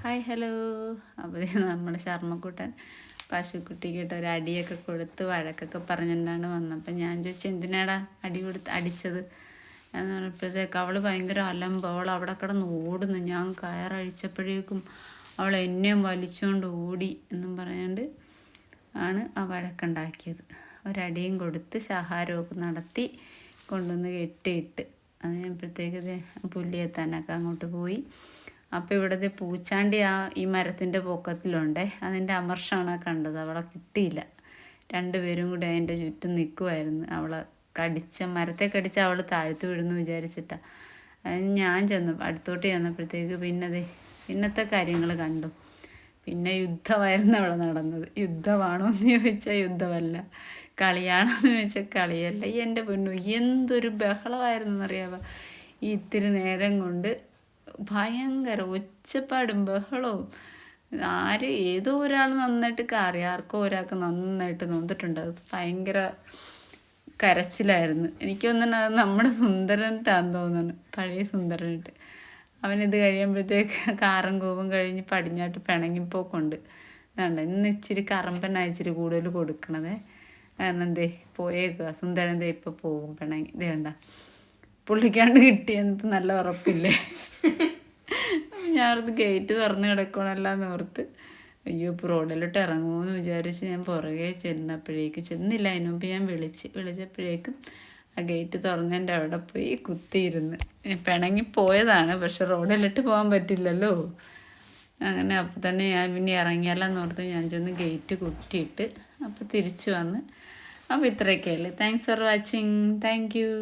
Hi hello. അപ്പോൾ നമ്മുടെ ശർമ്മക്കുട്ടൻ പശുക്കുട്ടിക്കിട്ട് ഒരു അടിയൊക്കെ കൊടുത്ത് വഴക്കൊക്കെ പറഞ്ഞിട്ടാണ് വന്നപ്പോൾ ഞാൻ ചോദിച്ചു എന്തിനാടാ അടിച്ചത് എന്ന് പറഞ്ഞപ്പോഴത്തേക്ക് അവൾ ഭയങ്കര അലമ്പ്. അവൾ അവിടെ കിടന്ന് ഓടുന്നു. ഞാൻ കയറഴിച്ചപ്പോഴേക്കും അവൾ എന്നെയും വലിച്ചുകൊണ്ട് ഓടി എന്നും പറയാണ്ട് ആണ് ആ വഴക്കുണ്ടാക്കിയത്. ഒരടിയും കൊടുത്ത് ശാഹാരമൊക്കെ നടത്തി കൊണ്ടുവന്ന് കെട്ടിയിട്ട് അത് കഴിഞ്ഞപ്പോഴത്തേക്ക് പുല്ലിയെത്താനൊക്കെ അങ്ങോട്ട് പോയി. അപ്പോൾ ഇവിടുത്തെ പൂച്ചാണ്ടി ഈ മരത്തിൻ്റെ പൊക്കത്തിലുണ്ടേ. അതിൻ്റെ അമർഷമാണ് കണ്ടത്. അവളെ കിട്ടിയില്ല. രണ്ടുപേരും കൂടി അതിൻ്റെ ചുറ്റും നിൽക്കുമായിരുന്നു. അവളെ മരത്തെ കടിച്ച് അവൾ താഴ്ത്തു വീഴുന്നു വിചാരിച്ചിട്ടാണ്. ഞാൻ അടുത്തോട്ട് ചെന്നപ്പോഴത്തേക്ക് പിന്നത്തെ കാര്യങ്ങൾ കണ്ടു. പിന്നെ യുദ്ധമായിരുന്നു അവിടെ നടന്നത്. യുദ്ധമാണോ എന്ന് ചോദിച്ചാൽ യുദ്ധമല്ല, കളിയാണോന്ന് ചോദിച്ചാൽ കളിയല്ല. എൻ്റെ പൊന്നു എന്തൊരു ബഹളമായിരുന്നു എന്നറിയാമോ. ഈ ഇത്തിരി നേരം കൊണ്ട് ഭയങ്കര ഒച്ചപ്പാടും ബഹളവും. ഏതോ ഒരാൾ നന്നായിട്ട് ആർക്കോ ഒരാൾക്ക് നന്നായിട്ട് നൊന്നിട്ടുണ്ട്. അത് ഭയങ്കര കരച്ചിലായിരുന്നു. എനിക്ക് തോന്നുന്നു അത് നമ്മുടെ സുന്ദരനിട്ടാന്ന് തോന്നുന്നു, പഴയ സുന്ദരനിട്ട്. അവനിത് കഴിയുമ്പോഴത്തേക്ക് കാറും കൂവും കഴിഞ്ഞ് പടിഞ്ഞാട്ട് പിണങ്ങിപ്പോക്കുണ്ട്. ഇതാണ്ട് ഇന്ന് ഇച്ചിരി കറമ്പനായി ഇച്ചിരി കൂടുതൽ കൊടുക്കണത്. കാരണം പോയേക്കുക സുന്ദരൻ ഇപ്പോൾ പോകും പിണങ്ങി. വേണ്ട പുള്ളിക്കാണ്ട് കിട്ടിയെന്നിട്ട് നല്ല ഉറപ്പില്ലേ. ഞാനത് ഗേറ്റ് തുറന്ന് കിടക്കണമല്ലോ എന്ന് ഓർത്ത് അയ്യോ ഇപ്പോൾ റോഡിലോട്ട് ഇറങ്ങുമെന്ന് വിചാരിച്ച് ഞാൻ പുറകെ ചെന്നില്ല. അതിന് മുമ്പ് ഞാൻ വിളിച്ചപ്പോഴേക്കും ആ ഗേറ്റ് തുറന്നതിൻ്റെ അവിടെ പോയി കുത്തിയിരുന്ന് പിണങ്ങിപ്പോയതാണ്. പക്ഷെ റോഡിലിട്ട് പോകാൻ പറ്റില്ലല്ലോ. അങ്ങനെ അപ്പോൾ തന്നെ ഞാൻ പിന്നെ ഇറങ്ങിയാലെന്ന് ഓർത്ത് ഞാൻ ചെന്ന് ഗേറ്റ് കുറ്റിയിട്ട് അപ്പോൾ തിരിച്ചു വന്ന്. അപ്പോൾ ഇത്രയൊക്കെയല്ലേ. Thanks for watching. Thank U.